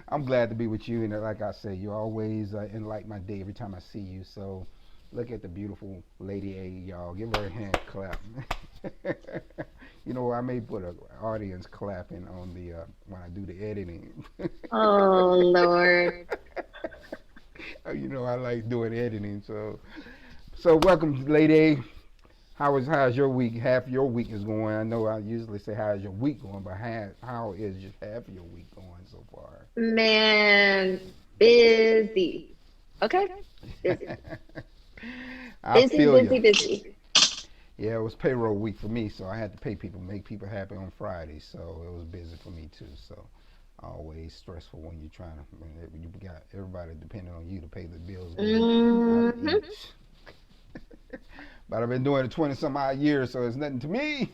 I'm glad to be with you, and like I say, you always enlighten my day every time I see you. So, look at the beautiful Lady A, y'all. Give her a hand clap. You know, I may put an audience clapping on the when I do the editing. Oh Lord. You know, I like doing editing. So welcome, Lady A. How's your week? Half your week is going. I know I usually say how's your week going, but how is just half of your week going so far? Man, busy. Okay? Busy. I Busy, feel you. busy, busy. Yeah, it was payroll week for me, so I had to pay people, make people happy on Friday. So it was busy for me too. So always stressful when you're trying to. When you got everybody depending on you to pay the bills, go out to Hmm. eat. But I've been doing it 20 some odd years, so it's nothing to me.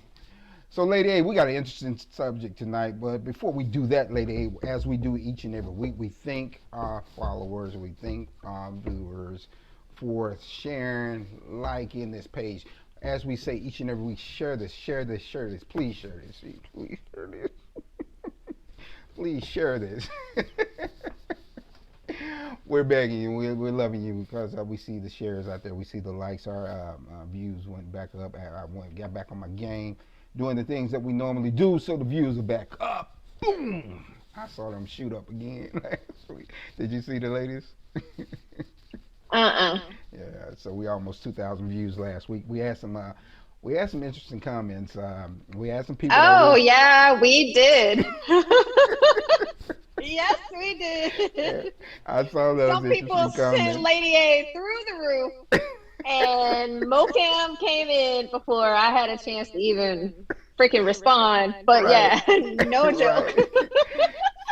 So, Lady A, we got an interesting subject tonight. But before we do that, Lady A, as we do each and every week, we thank our followers, we thank our viewers for sharing, liking this page. As we say each and every week, share this, share this, share this. Please share this. Please share this. Please share this. We're begging you. We're loving you because we see the shares out there. We see the likes. Our views went back up. Got back on my game, doing the things that we normally do. So the views are back up. Boom! I saw them shoot up again last week. Did you see the latest? Uh-uh. Yeah. So we almost 2,000 views last week. We had some. We had some interesting comments. We had some people that Oh were. yeah, we did. Yes, we did. Yeah, I saw those Some people interesting sent comments. Lady A through the roof, and Mocam came in before I had a chance to even freaking respond. But Right. yeah, no joke.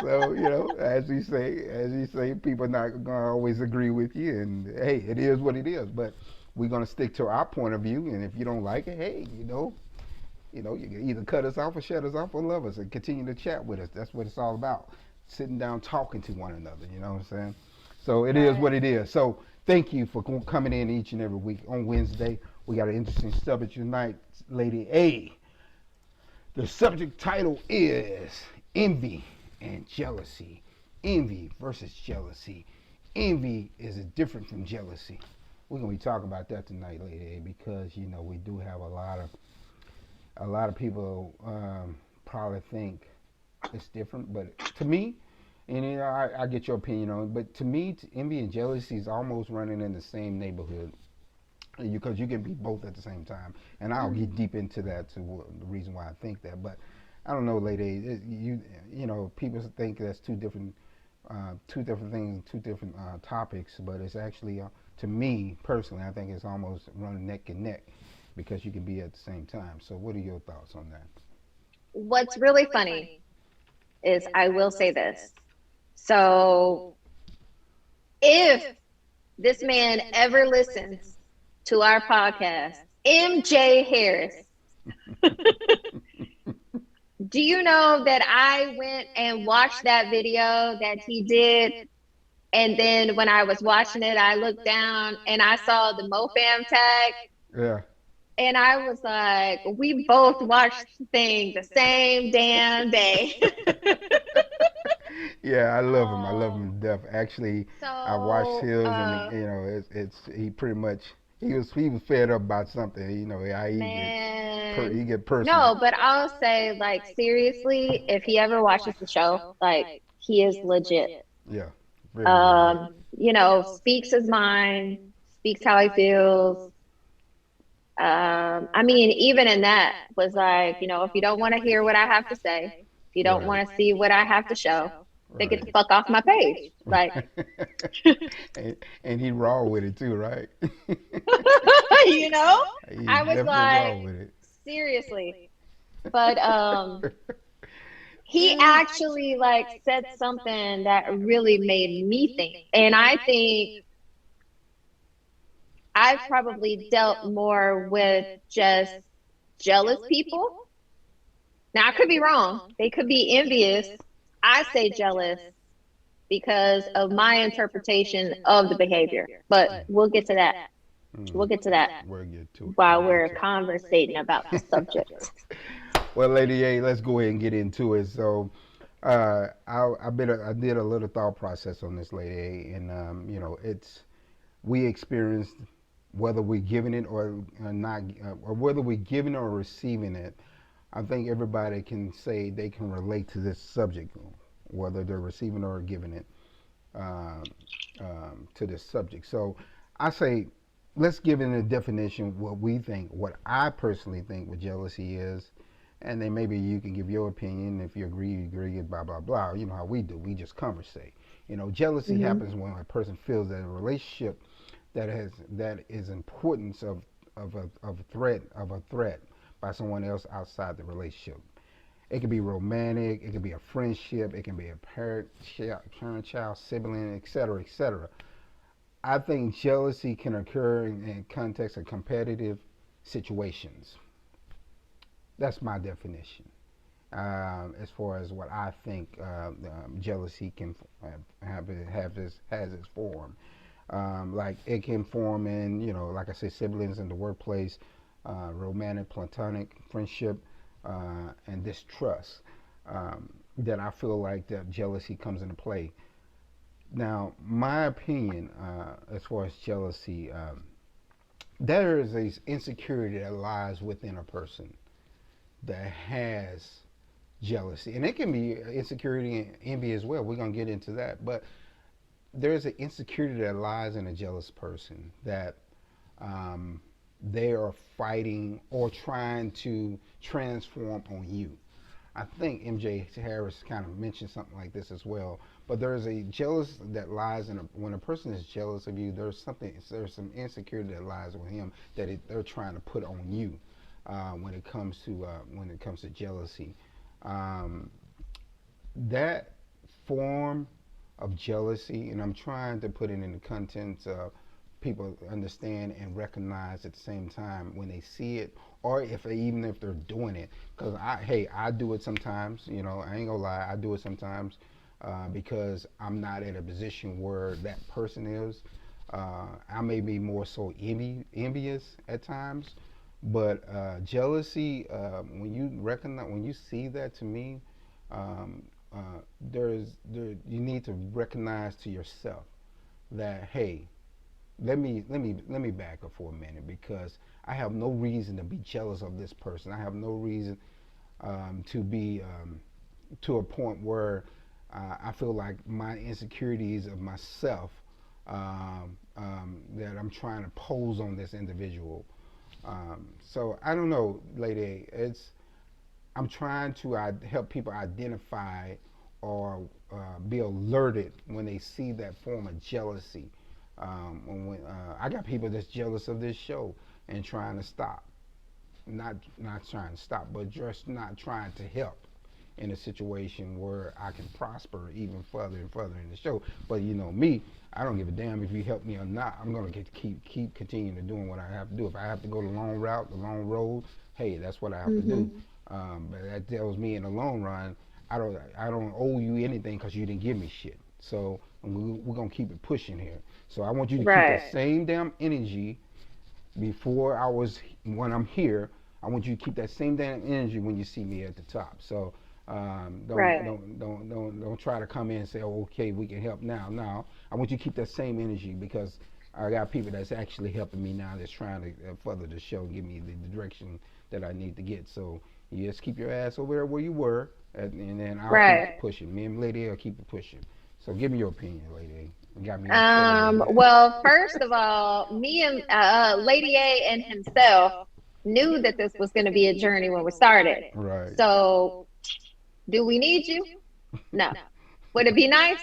Right. So, as you say, people are not gonna always agree with you, and hey, it is what it is. But we're gonna stick to our point of view, and if you don't like it, hey, you can either cut us off or shut us off or love us and continue to chat with us. That's what it's all about. Sitting down, talking to one another. You know what I'm saying? So it is Right. what it is. So thank you for coming in each and every week. On Wednesday, we got an interesting subject tonight, Lady A. The subject title is Envy and Jealousy. Envy versus jealousy. Envy is different from jealousy. We're gonna be talking about that tonight, Lady A, because we do have a lot of people probably think it's different, but to me, and I get your opinion on it, but to me, envy and jealousy is almost running in the same neighborhood because you can be both at the same time. And I'll get deep into that to the reason why I think that. But I don't know, lady. People think that's two different things, two different topics. But it's actually, to me personally, I think it's almost running neck and neck because you can be at the same time. So, what are your thoughts on that? What's really funny is I will say this. So if this man ever listens to our podcast, MJ Harris, do you know that I went and watched that video that he did? And then when I was watching it, I looked down and I saw the MoFam tag. Yeah. And I was like, we both watched the thing the same damn day. Yeah, I love him. I love um, him to death. Actually, I watched so his, and it's he pretty much he was fed up about something. How man, he get personal. no, but I'll say, like, seriously, if he ever watches the show, like, he is legit. Yeah, very legit. Speaks his mind, speaks how he feels. I mean, even in that was like, if you don't want to hear what I have to say, if you don't Right. want to see what I have to show, then get Right. the fuck off my page. Like, and he raw with it too, right? you know, He's I was definitely raw like, with it. seriously. But he actually like said something that really made me think. And I think I've probably dealt more with just jealous people. Now, I could be wrong. They could be envious. I say jealous because of my interpretation of the behavior. But we'll get to that. We'll get to that We'll get to it. while We'll get we're to conversating about the subject. it. Well, Lady A, let's go ahead and get into it. So, I did a little thought process on this lady, and it's we experienced whether we're giving it or not, or whether we're giving or receiving it. I think everybody can say they can relate to this subject, whether they're receiving or giving it um, to this subject. So I say, let's give it a definition what we think, what I personally think what jealousy is, and then maybe you can give your opinion. If you agree, blah blah blah. You know how we do. We just conversate. Jealousy Hmm. happens when a person feels that a relationship that is importance of a threat by someone else outside the relationship. It can be romantic, it can be a friendship, it can be a parent child, sibling, etc., etc. I think jealousy can occur in context of competitive situations. That's my definition. As far as what I think jealousy can has its form. Like it can form in, like I said, siblings in the workplace, romantic, platonic friendship, and distrust. That I feel like that jealousy comes into play. Now, my opinion as far as jealousy, there is a insecurity that lies within a person that has jealousy, and it can be insecurity and envy as well. We're gonna get into that, but there's an insecurity that lies in a jealous person that um, they are fighting or trying to transform on you. I think MJ Harris kind of mentioned something like this as well. But there's a jealous that lies in when a person is jealous of you. There's some insecurity that lies with him that they're trying to put on you when it comes to jealousy. Um, that form of jealousy, and I'm trying to put it in the contents of people understand and recognize at the same time when they see it, or even if they're doing it. Because I do it sometimes. I ain't gonna lie, I do it sometimes because I'm not in a position where that person is. I may be more so envious at times, but jealousy, when you see that to me, um, you need to recognize to yourself that, hey, let me back up for a minute, because I have no reason to be jealous of this person. I have no reason to be to a point where I feel like my insecurities of myself that I'm trying to pose on this individual. So I don't know, lady. I'm trying to help people identify or be alerted when they see that form of jealousy. I got people that's jealous of this show and trying to stop, not trying to stop, but just not trying to help in a situation where I can prosper even further and further in the show. But me, I don't give a damn if you help me or not. I'm gonna keep continuing to doing what I have to do. If I have to go the long route, the long road, hey, that's what I have to do. Hmm. But that tells me in the long run, I don't owe you anything because you didn't give me shit. So we're gonna keep it pushing here. So I want you to keep that Right. same damn energy before I was when I'm here. I want you to keep that same damn energy when you see me at the top. So don't Right. don't try to come in and say, oh, okay, we can help now. No, I want you to keep that same energy, because I got people that's actually helping me now, that's trying to further the show, give me the direction that I need to get. So you just keep your ass over there where you were, and then I'll keep Right. pushing. Me and Lady A will keep it pushing. So give me your opinion, Lady A. You got me upset a little bit. Well, first of all, me and Lady A and himself knew that this was going to be a journey when we started. Right. So, do we need you? No. Would it be nice?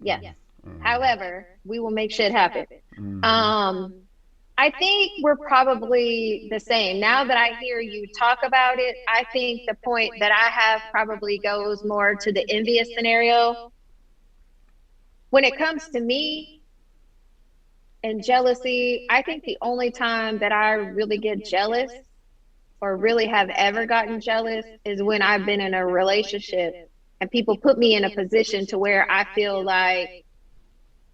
Yes. However, we will make shit happen. Mm-hmm. Um, I think we're probably the same. Now that I hear you talk about it, I think the point that I have probably goes more to the envious scenario. When it comes to me and jealousy, I think the only time that I really get jealous or really have ever gotten jealous is when I've been in a relationship and people put me in a position to where I feel like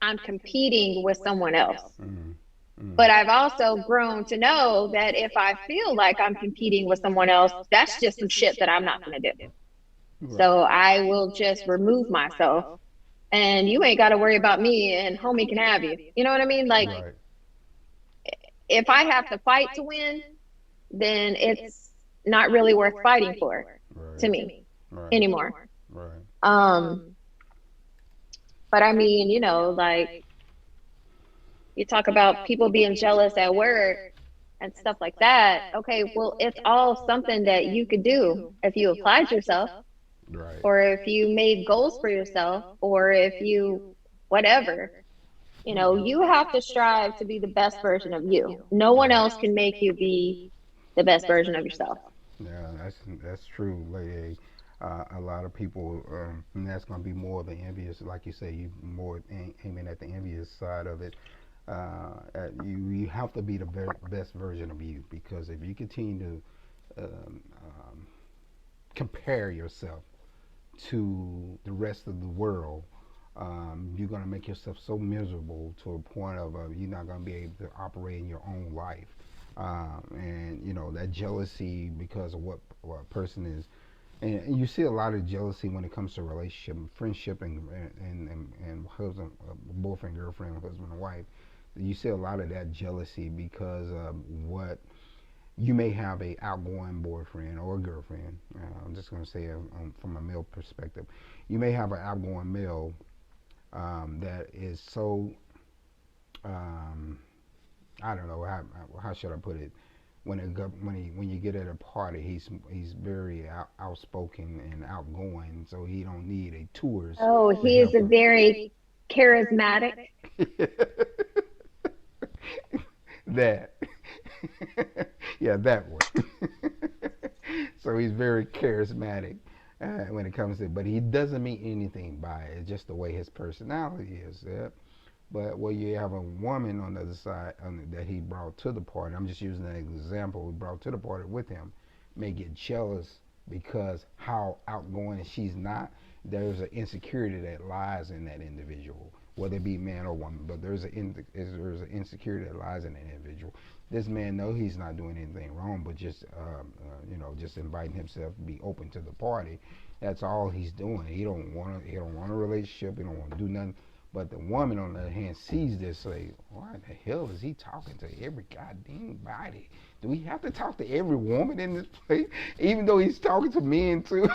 I'm competing with someone else. Mm-hmm. But I've also grown to know that if I feel like I'm competing with someone else, that's just some shit that I'm not going to do. Right. So I will just remove myself and you ain't got to worry about me and homie can have you. You know what I mean? Like, Right. if I have to fight to win, then it's not really worth fighting for to Right. me Right. anymore. Right. Um, but I mean, like you talk about people being jealous at work and stuff like that. Okay, well, it's all something that you could do if you applied yourself, Right. or if you made goals for yourself, or if you whatever. You have to strive to be the best version of you. No one else can make you be the best version of yourself. Yeah, that's true. Like a lot of people, and that's gonna be more of the envious, like you say, you more aiming at the envious side of it. You have to be the best version of you, because if you continue to compare yourself to the rest of the world, you're going to make yourself so miserable to a point of you're not going to be able to operate in your own life. And that jealousy because of what a person is, and you see a lot of jealousy when it comes to relationship, friendship, and husband, boyfriend, girlfriend, husband, and wife. You see a lot of that jealousy because of what you may have a outgoing boyfriend or a girlfriend. I'm just going to say from a male perspective, you may have an outgoing male that is so um, I don't know how should I put it. When you get at a party, he's very outspoken and outgoing, so he don't need a tourist Oh, to he is help a him. very charismatic. That. Yeah, that one. So he's very charismatic when it comes to, but he doesn't mean anything by it. It's just the way his personality is. Yeah? But where you have a woman on the other side that he brought to the party, I'm just using an example, we brought to the party with him, may get jealous because how outgoing she's not. There's an insecurity that lies in that individual, whether it be man or woman. But there's an insecurity that lies in that individual. This man know he's not doing anything wrong, but just just inviting himself to be open to the party. That's all he's doing. He don't want a relationship. He don't want to do nothing. But the woman, on the other hand, sees this, say, "Why the hell is he talking to every goddamn body? Do we have to talk to every woman in this place, even though he's talking to men too?"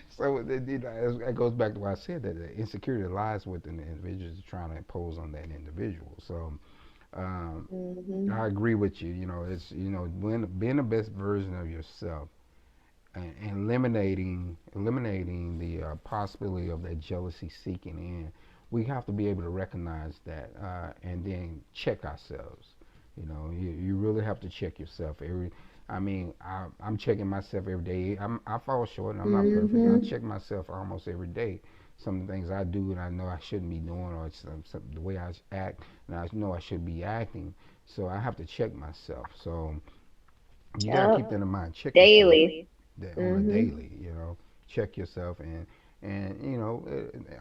So that goes back to what I said, that the insecurity lies within the individual trying to impose on that individual. So um, Hmm. I agree with you. It's being the best version of yourself, and eliminating the possibility of that jealousy seeking in. We have to be able to recognize that and then check ourselves. You really have to check yourself every. I mean, I'm checking myself every day. I fall short, and I'm not perfect. I Hmm. check myself almost every day. Some of the things I do and I know I shouldn't be doing, or the way I act, and I know I should be acting. So I have to check myself. So you got to keep Yep. that in mind. Check yourself Daily. that on a Hmm. daily. Check yourself, and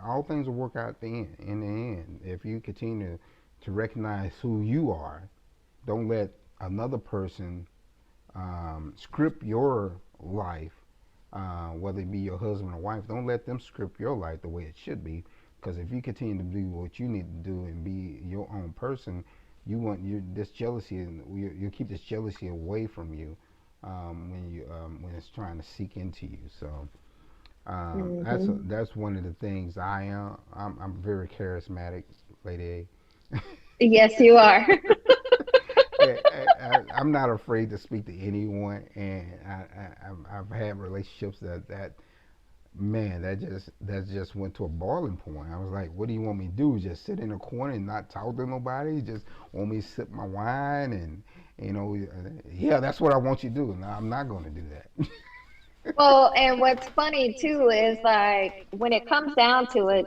all things will work out in the end if you continue to recognize who you are. Don't let another person script your life, whether it be your husband or wife. Don't let them script your life the way it should be, because if you continue to do what you need to do and be your own person, this jealousy, and you keep this jealousy away from you when it's trying to seek into you. So Hmm. that's one of the things I am. I'm very charismatic, lady A. Yes, you are. I'm not afraid to speak to anyone, and I've had relationships that man that just went to a boiling point. I was like, what do you want me to do? Just sit in a corner and not talk to nobody? Just want me to sip my wine and yeah, that's what I want you to do. No, I'm not going to do that. Well, and what's funny too is like when it comes down to it,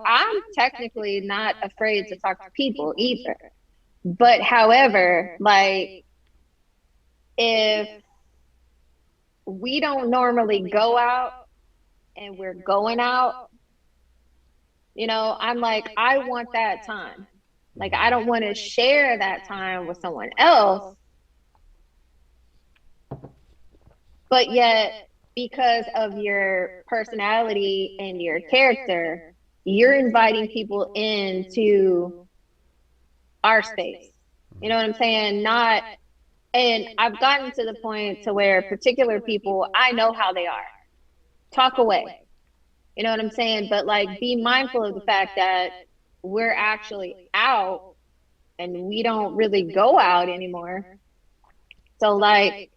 I'm technically not afraid to talk to people either. But however, like if we don't normally go out and we're going out, I'm like, I want that time. Like, I don't want to share that time with someone else, but yet because of your personality and your character, you're inviting people into our space. You know what I'm saying? Not, and I've gotten to the point to where particular people, I know how they are. Talk away. You know what I'm saying? But like, be mindful of the fact that we're actually out and we don't really go out anymore. So, like,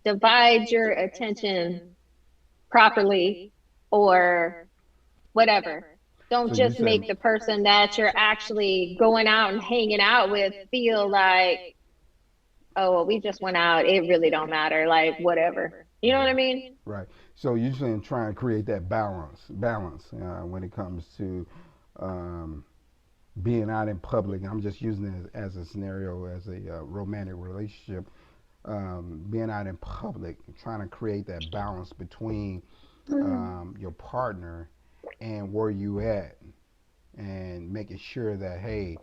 divide your attention properly or whatever. Don't So you just said make the person that you're actually going out and hanging out with feel like, oh, well, we just went out. It really don't matter. Like, whatever. You know what I mean? right. So you're saying trying to create that balance when it comes to um, being out in public. I'm just using it as a scenario, as a romantic relationship. Being out in public, trying to create that balance between your partner and where you at, and making sure that hey,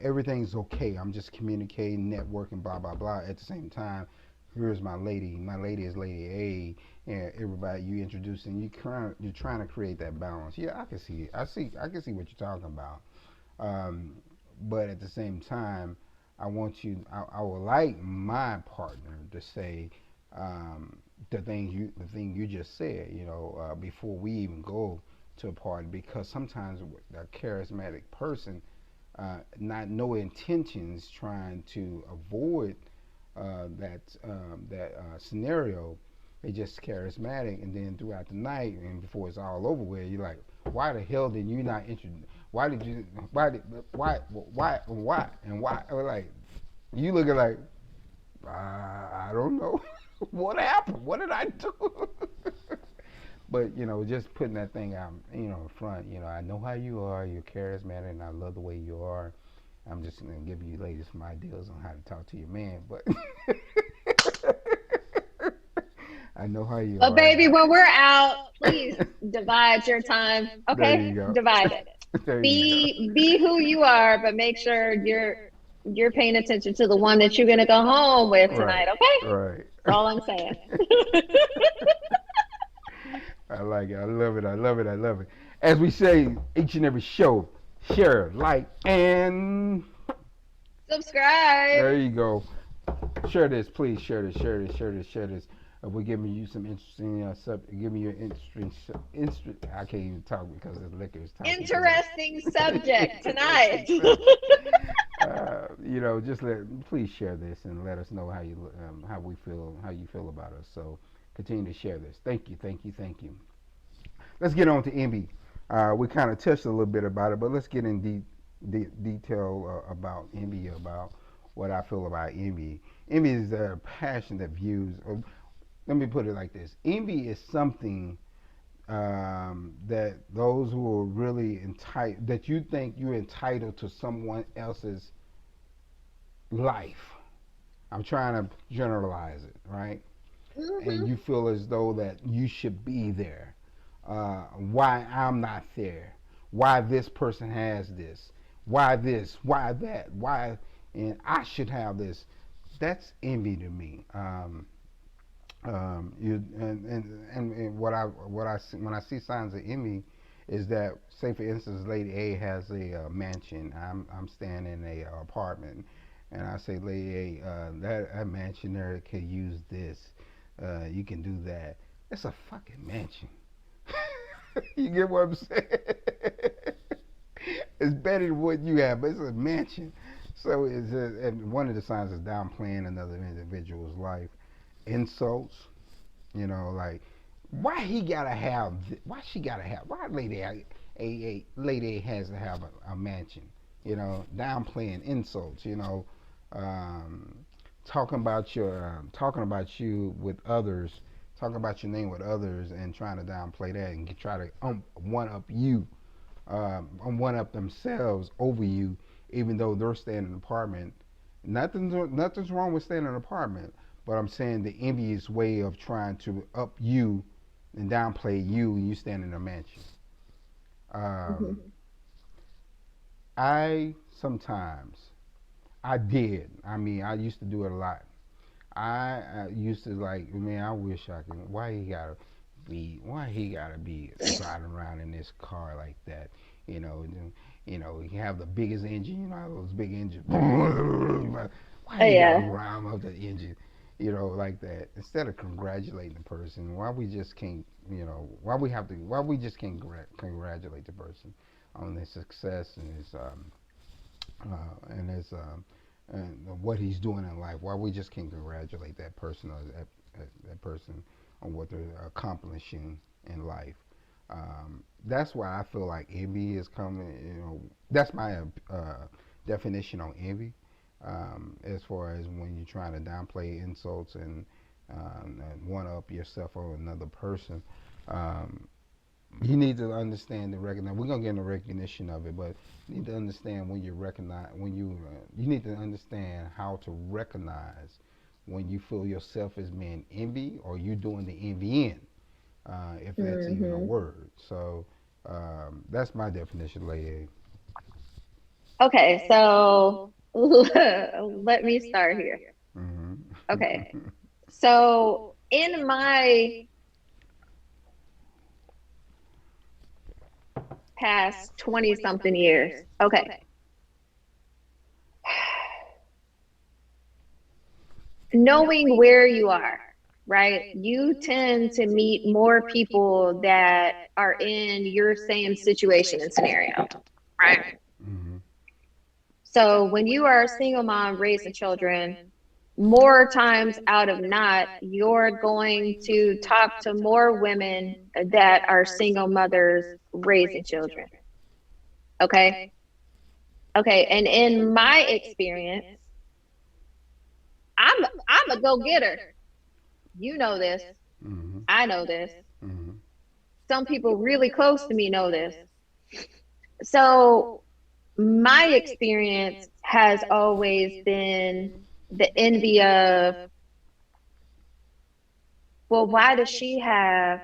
everything's okay. I'm just communicating, networking, blah blah blah. At the same time, here's my lady. My lady is Lady A, and everybody you introducing, you're trying to create that balance. Yeah, I can see it. I can see what you're talking about. Um, but at the same time, I would like my partner to say the thing you just said. Before we even go to a party, because sometimes a charismatic person, not no intentions, trying to avoid that scenario. They just charismatic, and then throughout the night, and before it's all over with, you're like, why the hell did you not introduce? Why did you? And why? Or like, you looking like, I don't know, what happened? What did I do? But just putting that thing out, in front. I know how you are. You're charismatic, and I love the way you are. I'm just gonna give you ladies some ideas on how to talk to your man, but I know how you But, are. baby, when we're out, please divide your time. There Okay? you go. Divide it. There you go. Be who you are, but make sure you're paying attention to the one that you're gonna go home with Right, tonight, okay? right. That's all I'm saying. I like it. I love it. I love it. I love it. As we say each and every show, share, like, and Subscribe. there you go. Share this, please. Share this. Share this. Share this. Share this. We're giving you some interesting Give me your interesting. I can't even talk because the liquor is talking. Interesting subject tonight. Just please share this and let us know how we feel, how you feel about us. So continue to share this. Thank you, thank you, thank you. Let's get on to envy. We kind of touched a little bit about it, but let's get in detail about envy, about what I feel about envy. Envy is a passion that views. Let me put it like this: envy is something that those who are really entitled, that you think you're entitled to someone else's life. I'm trying to generalize it, right? And you feel as though that you should be there. Why I'm not there? Why this person has this? Why this? Why that? Why? And I should have this. That's envy to me. And what I see, when I see signs of envy, is that, say for instance, Lady A has a mansion. I'm staying in a apartment, and I say, Lady A, that mansion there could use this. You can do that. It's a fucking mansion. You get what I'm saying? It's better than what you have, but it's a mansion. So and one of the signs is downplaying another individual's life. Insults, like, why he gotta have, why she gotta have, why a lady has to have a mansion, downplaying insults, um, talking about you with others, talking about your name with others, and trying to downplay that and try to one up you, one up themselves over you, even though they're staying in an apartment. Nothing's wrong with staying in an apartment, but I'm saying the envious way of trying to up you and downplay you, and you stand in a mansion. Mm-hmm. Um, I sometimes, I did. I mean, I used to do it a lot. I used to like, man, I wish I could. Why he gotta be driving around in this car like that? You know, he have the biggest engine. You know, how those big engines. Why Oh, he gotta yeah. rhyme up the engine? Like that. Instead of congratulating the person, why we just can't? Why we just can't congratulate the person on their success and his and what he's doing in life. Why we just can't congratulate that person or that person on what they're accomplishing in life. That's why I feel like envy is coming. That's my definition on envy. As far as when you're trying to downplay insults and one up yourself on another person. Um, you need to understand the recognize. We're gonna get in the recognition of it, but you need to understand when you recognize when you need to understand how to recognize when you feel yourself as being envy or you doing the envying, if that's even a Hmm. word. So that's my definition, lady. Okay, so let me start here. Okay, Mm-hmm. so in my past 20 something years, okay, knowing where you are, right? You tend to meet more people that are in your same situation and scenario, right? Mm-hmm. So when you are a single mom raising children, more times out of not, you're going to talk to more women that are single mothers raising children. Okay. Okay. And in my experience, I'm a go-getter. You know this. Mm-hmm. I know this. Mm-hmm. Some people really close to me know this. So my experience has always been the envy of, well, why does she have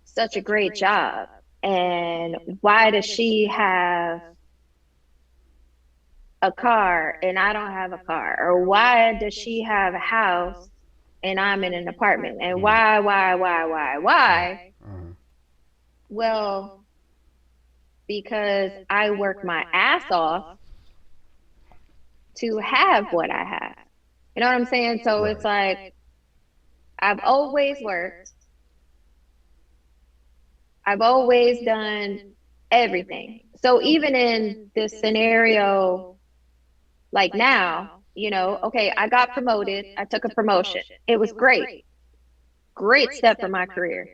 such a great job? And why does she have a car and I don't have a car? Or why does she have a house and I'm in an apartment? And why? Uh-huh. Well, because I work my ass off to have what I have. You know what I'm saying? So it's Right. like I've always worked, I've always done everything. So even in this scenario, like now, okay, I got promoted, I took a promotion. It was great, great step for my career.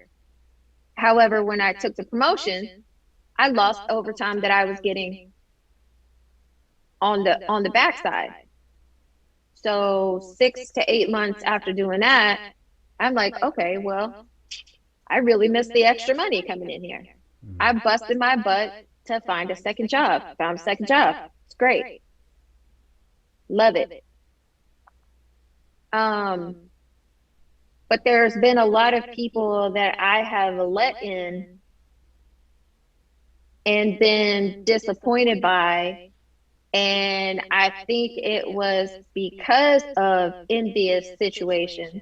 However, when I took the promotion, I lost overtime that I was getting on the backside. So 6 to 8 months after doing that, I'm like, okay, well, I really missed the extra money coming in here. I busted my butt to find a second job. Found a second job. It's great. Love it. Um, but there's been a lot of people that I have let in and been disappointed by. And I think it was because of envious situations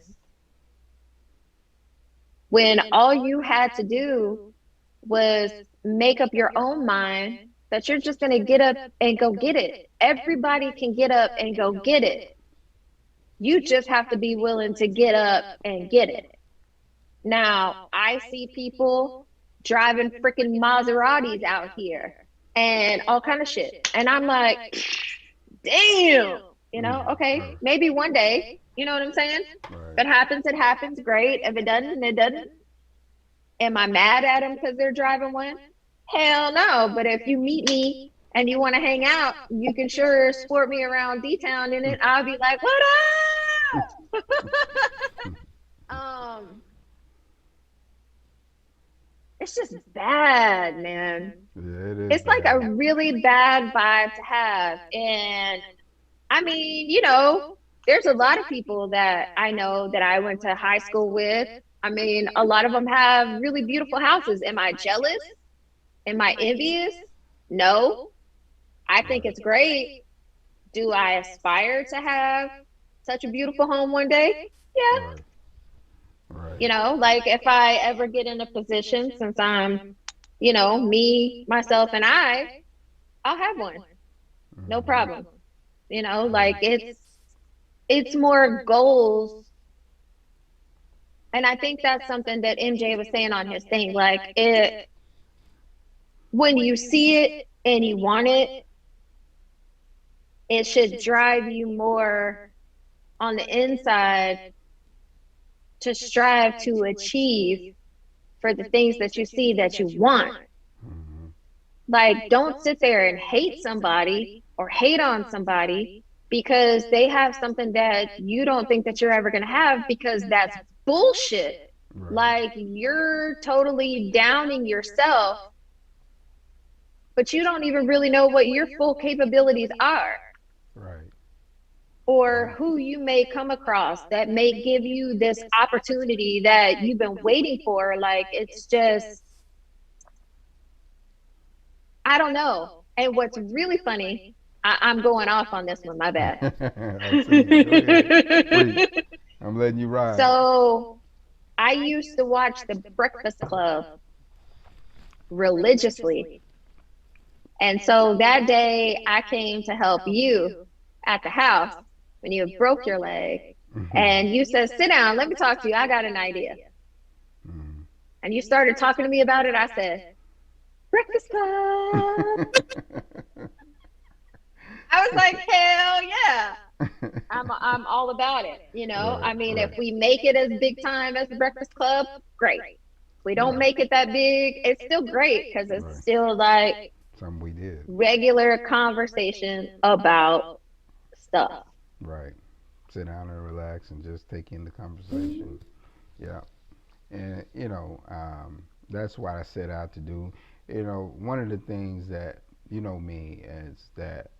when all you had to do was make up your own mind that you're just going to get up and go get it. Everybody can get up and go get it. You just have to be willing to get up and get it. Now, I see people driving freaking Maseratis out here and all kind of shit. And I'm like, damn, okay, Right. maybe one day, you know what I'm saying? If it happens, it happens. Great. If it doesn't, it doesn't. Am I mad at them because they're driving one? Hell no. But if you meet me and you want to hang out, you can sure sport me around D Town in it. I'll be like, what up? um, it's just bad, man. Yeah, it is It's like a bad. really bad vibe to have. And I mean, there's a lot of people that I know that I went to high school with. I mean, a lot of them have really beautiful houses. Am I jealous? Am I envious? No. I think it's great. Do I aspire to have such a beautiful home one day, yeah, Right. Right. like if I ever get in a position, since I'm, me, myself, and I'll have one, no Hmm. problem. Like Right. it's more goals, and I think that's something that MJ was saying on his thing. Like when you see it and you want it, it should drive you more on the inside to strive to achieve for the things that you see that you want. Hmm. Like, don't sit there and hate somebody or hate on somebody because they have something that you don't think that you're ever going to have, because that's bullshit. Right. Like, you're totally downing yourself, but you don't even really know what your full capabilities are, Right. or who you may come across that may give you this opportunity that you've been waiting for. Like, it's just, I don't know. And what's really funny, I'm going off on this one, my bad. I see it. Go ahead. Preach. I'm letting you ride. So I used to watch The Breakfast Club religiously. And so that day I came to help you at the house when you broke your leg. And you said, sit down, let me talk to you. I got an idea. Mhm. And you started talking to me about it. I said, Breakfast Club. I was like, hell yeah. I'm all about it. Right, I mean, if right. we make it as big time as the Breakfast Club, great. If we don't Yeah. make it that big, it's still great because it's Right. still like Something we did. regular conversation about stuff. Right. Sit down and relax and just take in the conversation. Yeah. And, that's what I set out to do. One of the things that, me, is that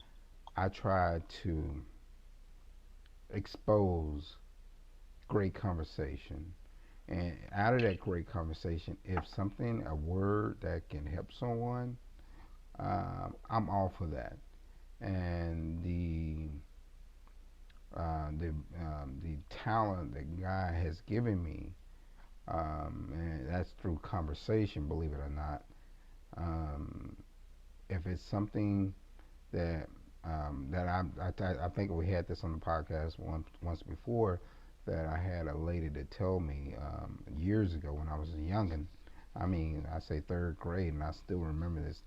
I try to expose great conversation. And out of that great conversation, if something, a word that can help someone, I'm all for that. And the talent that God has given me, and that's through conversation, believe it or not. Um, if it's something that I think we had this on the podcast once before, that I had a lady to tell me years ago when I was a youngin'. I mean, I say third grade, and I still remember this.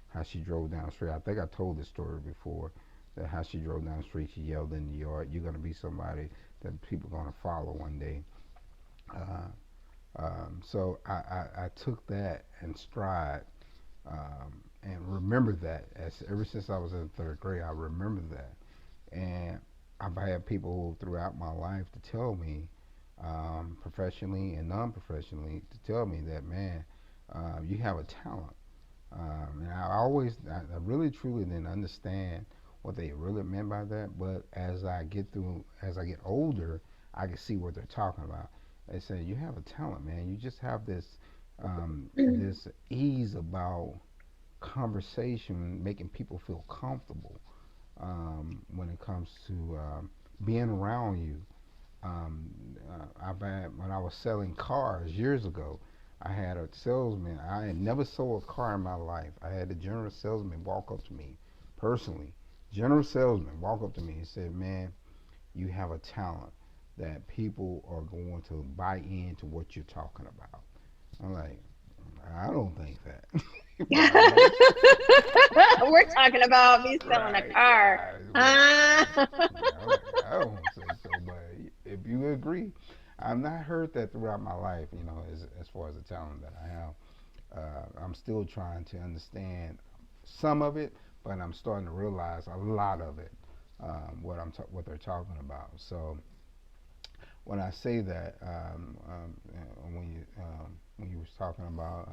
How she drove down the street. I think I told this story before. That how she drove down the street, she yelled in the yard, "You're gonna be somebody that people are gonna follow one day." Uh, so I took that in stride, and remember that, as ever since I was in third grade. I remember that, and I've had people throughout my life to tell me, professionally and non-professionally, to tell me that, man, you have a talent. And I really truly didn't understand what they really meant by that. But as I get older, I can see what they're talking about. They say you have a talent, man. You just have this ease about conversation, making people feel comfortable, when it comes to being around you. I've had, when I was selling cars years ago, I had a salesman. I had never sold a car in my life. I had a general salesman walk up to me, personally. General salesman walk up to me and said, "Man, you have a talent that people are going to buy into what you're talking about." I'm like, I don't think that. We're talking about me selling a Right, car. right. Ah. I'm like, I don't say so, but if you agree, I've not heard that throughout my life. As far as the talent that I have, I'm still trying to understand some of it, but I'm starting to realize a lot of it. What they're talking about. So when I say that, when you was talking about,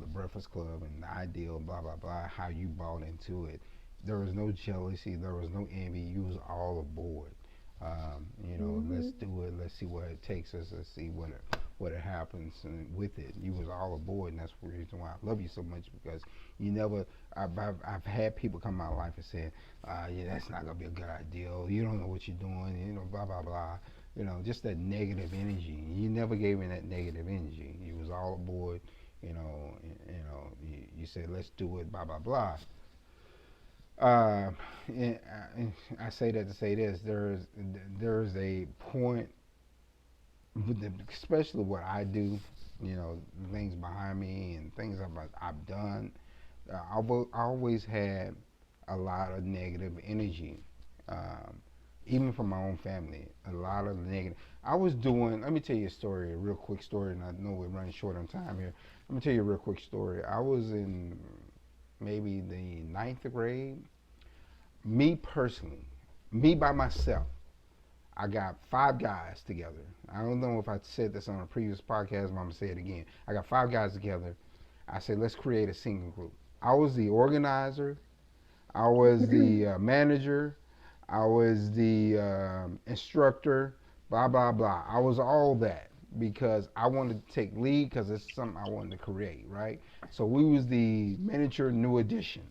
the Breakfast Club and the ideal, blah blah blah, how you bought into it. There was no jealousy. There was no envy. You was all aboard. Let's Mhm. do it. Let's see where it takes us. Let's see what happens and with it. You was all aboard, and that's the reason why I love you so much because you never. I've had people come in my life and say, "Yeah, that's not gonna be a good idea. You don't know what you're doing. You know, blah blah blah." You know, just that negative energy. You never gave me that negative energy. You was all aboard. You said, "Let's do it." Blah blah blah. Uh, I say that to say this: there's a point, especially what I do, things behind me and things I've done. I always had a lot of negative energy, um, even from my own family. A lot of negative. I was doing. Let me tell you a story, a real quick story, and I know we're running short on time here. Let me tell you a real quick story. I was in maybe the ninth grade. Me personally, me by myself, I got five guys together. I don't know if I said this on a previous podcast, but I'm gonna say it again. I got five guys together. I said, let's create a singing group. I was the organizer. I was the manager. I was the instructor. Blah blah blah. I was all that because I wanted to take lead because it's something I wanted to create, right? So we was the miniature new edition,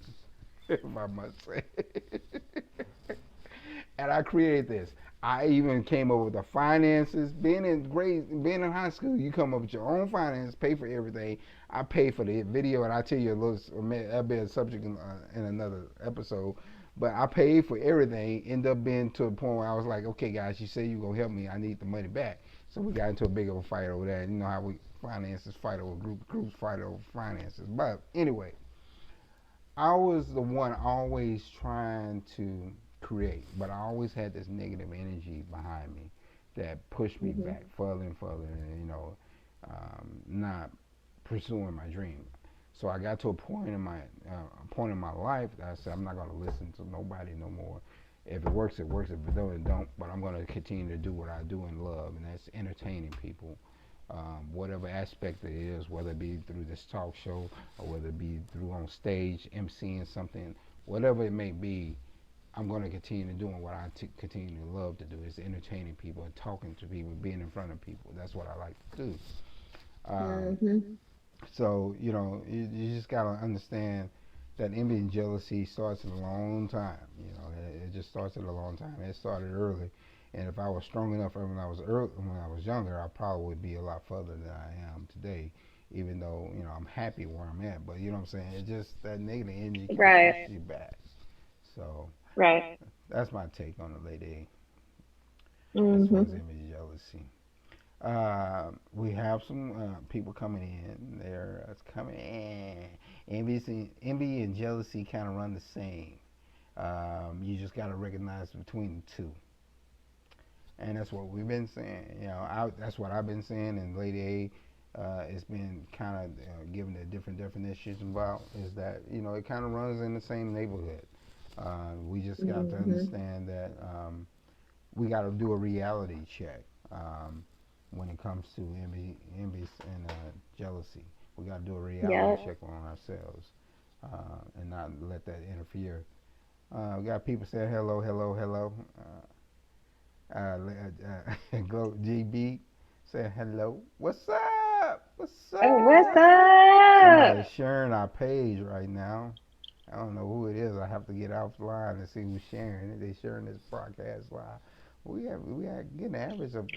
if I must say. And I created this. I even came up with the finances. Being in high school, you come up with your own finances, pay for everything. I pay for the video, and I tell you a little. That'll be a subject in another episode. But I paid for everything. Ended up being to a point where I was like, okay, guys, you say you gonna help me. I need the money back. So we got into a big of a fight over that. You know how we finances fight over groups fight over finances. But anyway, I was the one always trying to create, but I always had this negative energy behind me that pushed me back further and further, not pursuing my dream. So I got to a point in my life that I said I'm not going to listen to nobody no more. If it works, it works. If it don't, it don't. But I'm going to continue to do what I do and love, and that's entertaining people. Whatever aspect it is, whether it be through this talk show or whether it be through on stage, emceeing something, whatever it may be, I'm going to continue doing what continue to love to do is entertaining people and talking to people, being in front of people. That's what I like to do. Um, so you just got to understand that envy and jealousy starts at a long time. It just starts at a long time. It started early, and if I was strong enough when I was younger, I probably would be a lot further than I am today. Even though I'm happy where I'm at, but you know what I'm saying. It's just that negative energy can push you back. So Right. that's my take on the lady as far as Mm-hmm. envy and jealousy. We have some people coming in. They're coming in. Envy and jealousy kind of run the same. You just got to recognize between the two, and that's what we've been saying. That's what I've been saying, and Lady A, it's been kind of given the different definitions about is that it kind of runs in the same neighborhood. We just got to understand that we got to do a reality check. When it comes to envy and jealousy. We got to do a reality Yep. check on ourselves and not let that interfere. We got people saying hello, hello, hello. Go GB saying hello. What's up? What's What's up? up? Somebody's sharing our page right now. I don't know who it is. I have to get offline and see who's sharing it. They sharing this broadcast live. We have getting an average of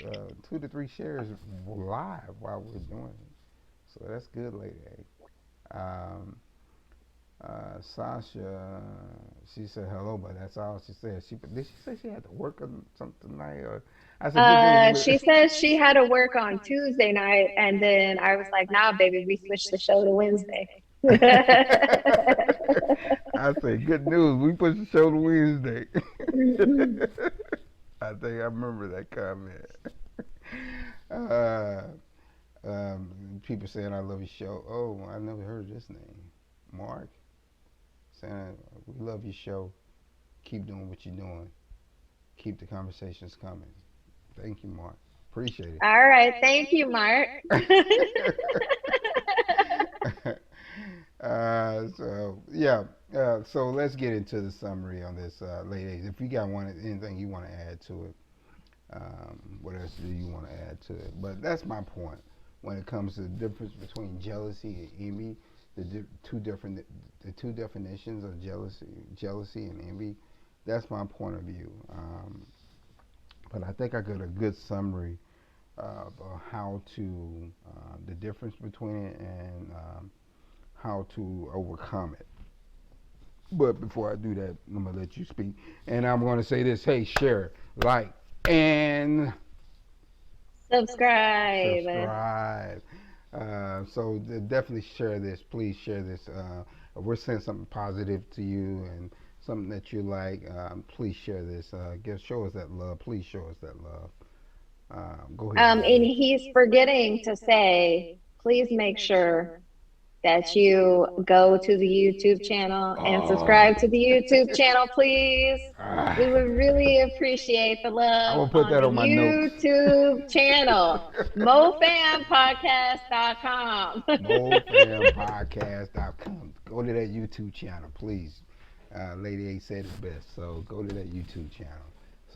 2 to 3 shares live while we're doing it. So that's good, lady. Um, Sasha, she said hello, but that's all she said. Did she say she had to work on something tonight? Or I said good She news. says she had to work on Tuesday night, and then I was like, "Nah, baby, we switched the show to Wednesday." I say good news. We put the show to Wednesday. I think I remember that comment. Uh, People saying I love your show. Oh, I never heard this name. Mark saying we love your show. Keep doing what you're doing. Keep the conversations coming. Thank you, Mark. Appreciate All right, thank you, Mark. it. So yeah. So let's get into the summary on this, ladies. If you got anything you want to add to it, what else do you want to add to it? But that's my point. when it comes to the difference between jealousy and envy, the two definitions of jealousy and envy. That's my point of view. But I think I got a good summary of how to the difference between it and how to overcome it. But before I do that, I'm gonna let you speak, and I'm gonna say this: Hey, share, like, and Subscribe. subscribe. So definitely share this. Please share this. If we're saying something positive to you and something that you like, please share this. Show us that love. Please show us that love. Go ahead, And lady. he's forgetting to say, please make sure that you go to the YouTube channel and Oh. subscribe to the YouTube channel, please. We Ah. would really appreciate the I'm love gonna put on that the on my notes. YouTube channel, mofampodcast.com. MoFamPodcast.com. Go to that YouTube channel, please. Lady A said it best, so go to that YouTube channel.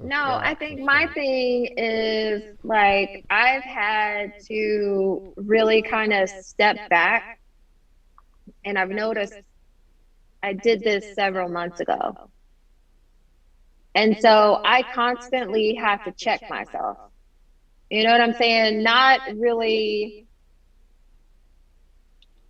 No, I Subscribe, think my subscribe. thing is like I've had to really kind of step back, and I've noticed I did this several months ago. And so I constantly have to check myself. You know what I'm saying? Not really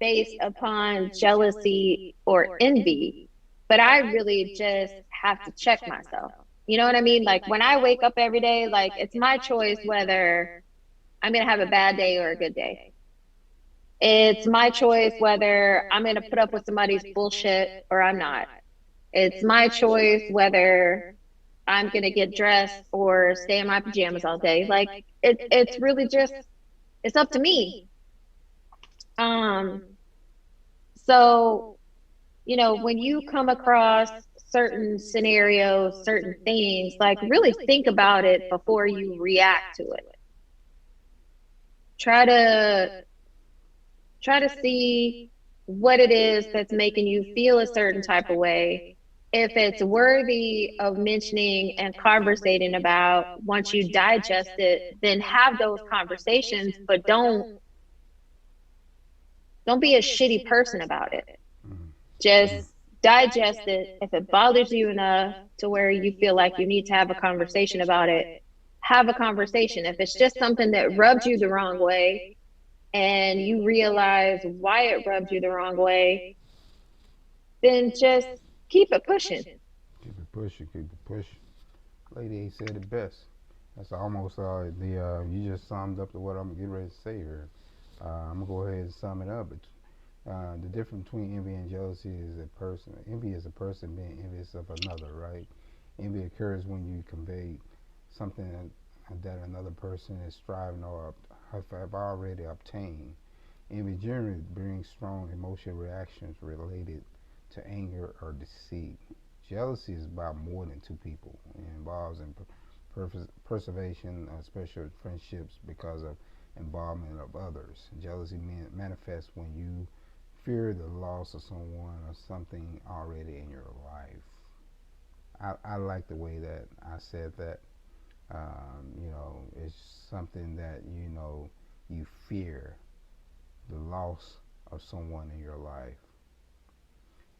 based upon jealousy or envy, but I really just have to check myself. You know what I mean? Like when I wake up every day, like it's my choice whether I'm going to have a bad day or a good day. It's my choice whether I'm going to put up with somebody's bullshit or I'm not. It's my choice whether I'm going to get dressed or stay in my pajamas all day. Like it's really just, it's up to me. Um, so, when you come across certain scenarios, certain things, like really think about it before you react to it. Try to see what it is that's making you feel a certain type of way. If it's worthy of mentioning and conversating about, once you digest it, then have those conversations, but don't be a shitty person about it. Mm. Just digest it. If it bothers you enough to where you feel like you need to have a conversation about it, have a conversation. If it's just something that rubbed you the wrong way and you realize why it rubbed you the wrong way, then just keep it pushing. Keep it pushing, keep it pushing. Lady A said it best. That's almost the you just summed up to what I'm getting ready to say here. I'm gonna go ahead and sum it up. The difference between envy and jealousy is a person. Envy is a person being envious of another, right? Envy occurs when you convey something that another person is striving or have already obtained. Envy generally brings strong emotional reactions related to anger or deceit. Jealousy is about more than two people. It involves in preservation of special friendships because of involvement of others. Jealousy manifests when you fear the loss of someone or something already in your life. I like the way that I said that. It's something that you fear the loss of someone in your life.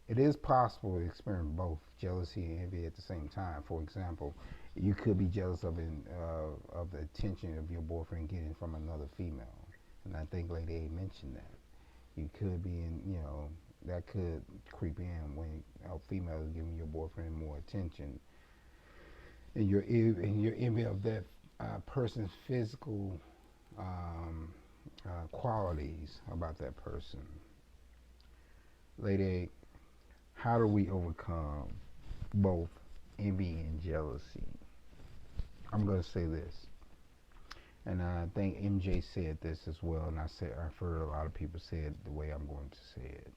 It is possible to experience both jealousy and envy at the same time. For example, you could be jealous of the attention of your boyfriend getting from another female, and I think Lady A mentioned that. You could be that could creep in when a female is giving your boyfriend more attention, and you're envy of that person's physical qualities about that person. Lady A, how do we overcome both envy and jealousy? I'm going to say this, and I think MJ said this as well, and I've heard a lot of people say it the way I'm going to say it.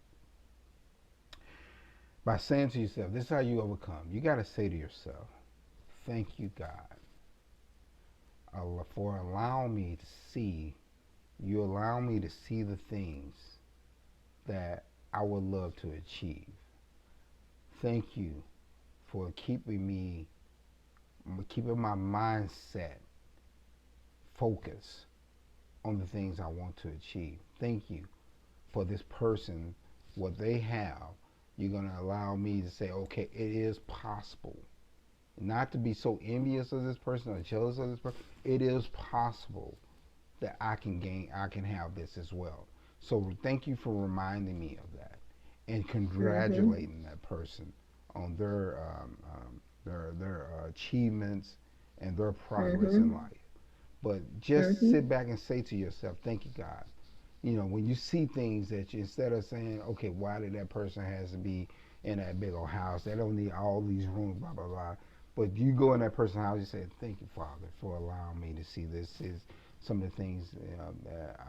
By saying to yourself, this is how you overcome. You got to say to yourself, thank you, God, for allowing me to see. You allow me to see the things that I would love to achieve. Thank you for keeping my mindset focused on the things I want to achieve. Thank you for this person, what they have. You're going to allow me to say, okay, it is possible. Not to be so envious of this person or jealous of this person. It is possible that I can have this as well. So thank you for reminding me of that and Mhm. congratulating that person on their achievements and their progress in Mhm. life. But just sit Mhm. back and say to yourself, "Thank you, God." When you see things that you, instead of saying, "Okay, why did that person has to be in that big old house? They don't need all these rooms, blah blah blah." But you go in that person's house, you say, "Thank you, Father, for allowing me to see this." Is some of the things that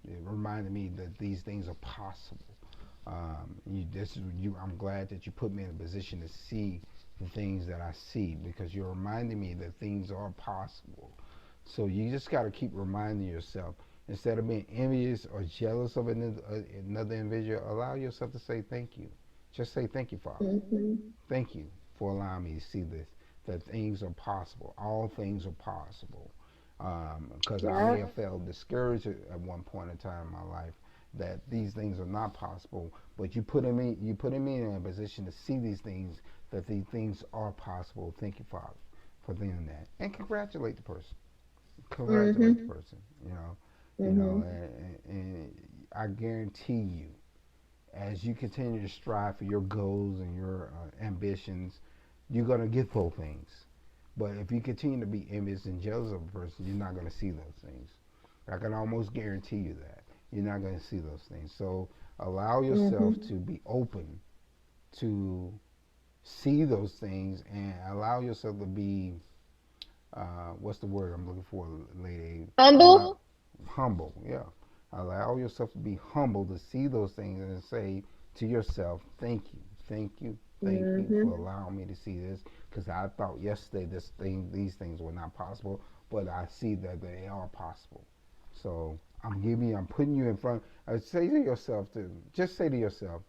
it reminded me that these things are possible. I'm glad that you put me in a position to see the things that I see because you're reminding me that things are possible. So you just got to keep reminding yourself instead of being envious or jealous of another individual. Allow yourself to say thank you. Just say thank you, Father. Mhm. Thank you for allowing me to see this. That things are possible. All things are possible. Because I may Yeah. have felt discouraged at one point in time in my life that these things are not possible. But you putting me in a position to see these things, that these things are possible. Thank you, Father, for doing that, and congratulate the Mhm. person. Mhm. And I guarantee you, as you continue to strive for your goals and your ambitions, you're gonna get those things. But if you continue to be envious and jealous of a person, you're not gonna see those things. I can almost guarantee you that you're not gonna see those things. So allow yourself Mhm. to be open to see those things and allow yourself to be what's the word I'm looking for, lady? Allow Humble. humble, yeah. Allow yourself to be humble to see those things and say to yourself, thank you for Mhm. allowing me to see this because I thought yesterday these things were not possible, but I see that they are possible. So I'm putting you in front. Say to yourself, just say to yourself,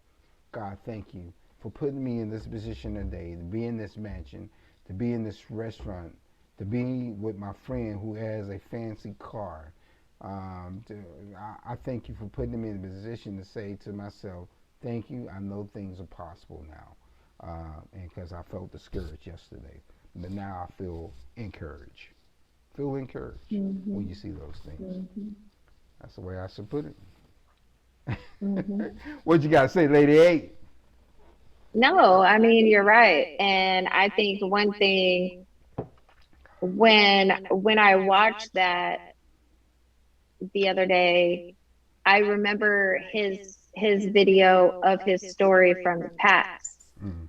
God, thank you for putting me in this position today, to be in this mansion, to be in this restaurant, to be with my friend who has a fancy car. To, I thank you for putting me in a position to say to myself, thank you. I know things are possible now. And because I felt discouraged yesterday. But now I feel encouraged. Feel encouraged when you Mhm. see those things. Mhm. That's the way I should put it. Mhm. What you got to say, Lady A? No, I mean you're right, and I think one thing when I watched that the other day, I remember his video of his story from the past. Mm,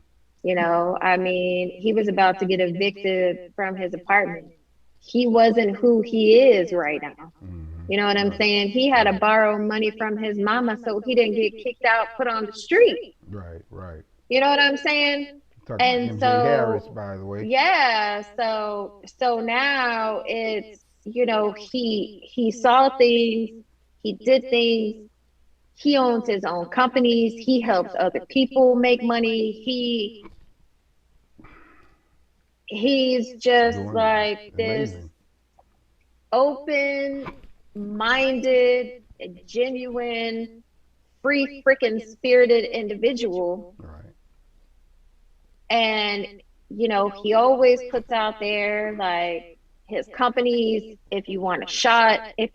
I mean, he was about to get evicted from his apartment. He wasn't who he is right now. mm-hmm. You know what I'm Right. saying? He had to borrow money from his mama so he didn't get kicked out, put on the street. Right, right. You know what I'm saying? Talk about And MJ Harris, so, by the way. yeah, so now he saw things, he did things, he owns his own companies, he helps other people make money. He's just Doing like this amazing. open minded, genuine, free freaking spirited individual. Right. And, he always puts out there like his companies, if you want a shot, if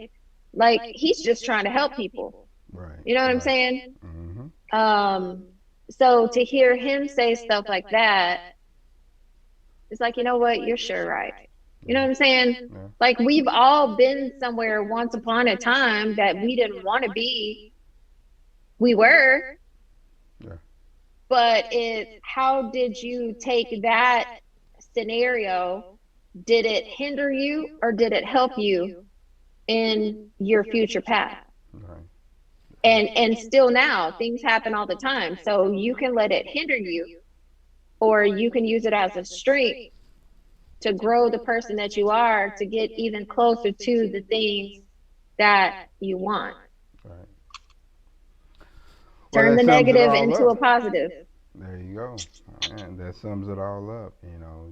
like he's just trying to help people. Right. You know what I'm Right. saying? Mm-hmm. Um, so to hear him say stuff like that, it's like, you know what, you're sure right. You know what I'm saying? Yeah. Yeah. Like we've all been somewhere once upon a time that we didn't want to be. We were, Yeah. but it's how did you take that scenario? Did it hinder you or did it help you in your future path? Right. And still now things happen all the time. So you can let it hinder you or you can use it as a strength to grow the person that you are to get even closer to the things that you want. Right. Well, Turn that the sums it negative all into up. a positive. There you go. And that sums it all up.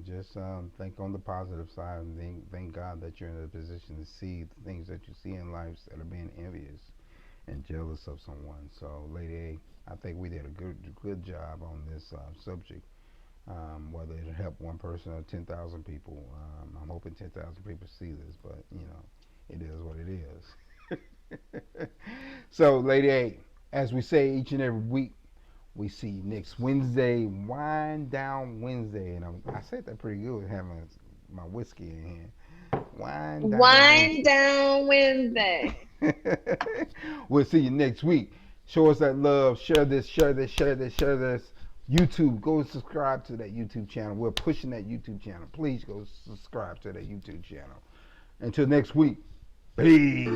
Just think on the positive side and thank God that you're in a position to see the things that you see in life instead of being envious and jealous of someone. So, Lady A, I think we did a good job on this subject. Whether it help one person or 10,000 people, I'm hoping 10,000 people see this, but it is what it is. So, Lady A, as we say each and every week, we see you next Wednesday, Wind Down Wednesday, and I said that pretty good having my whiskey in hand. Wind down Wednesday. We'll see you next week. Show us that love. Share this, share this, share this, share this. YouTube, go subscribe to that YouTube channel. We're pushing that YouTube channel. Please go subscribe to that YouTube channel. Until next week, peace.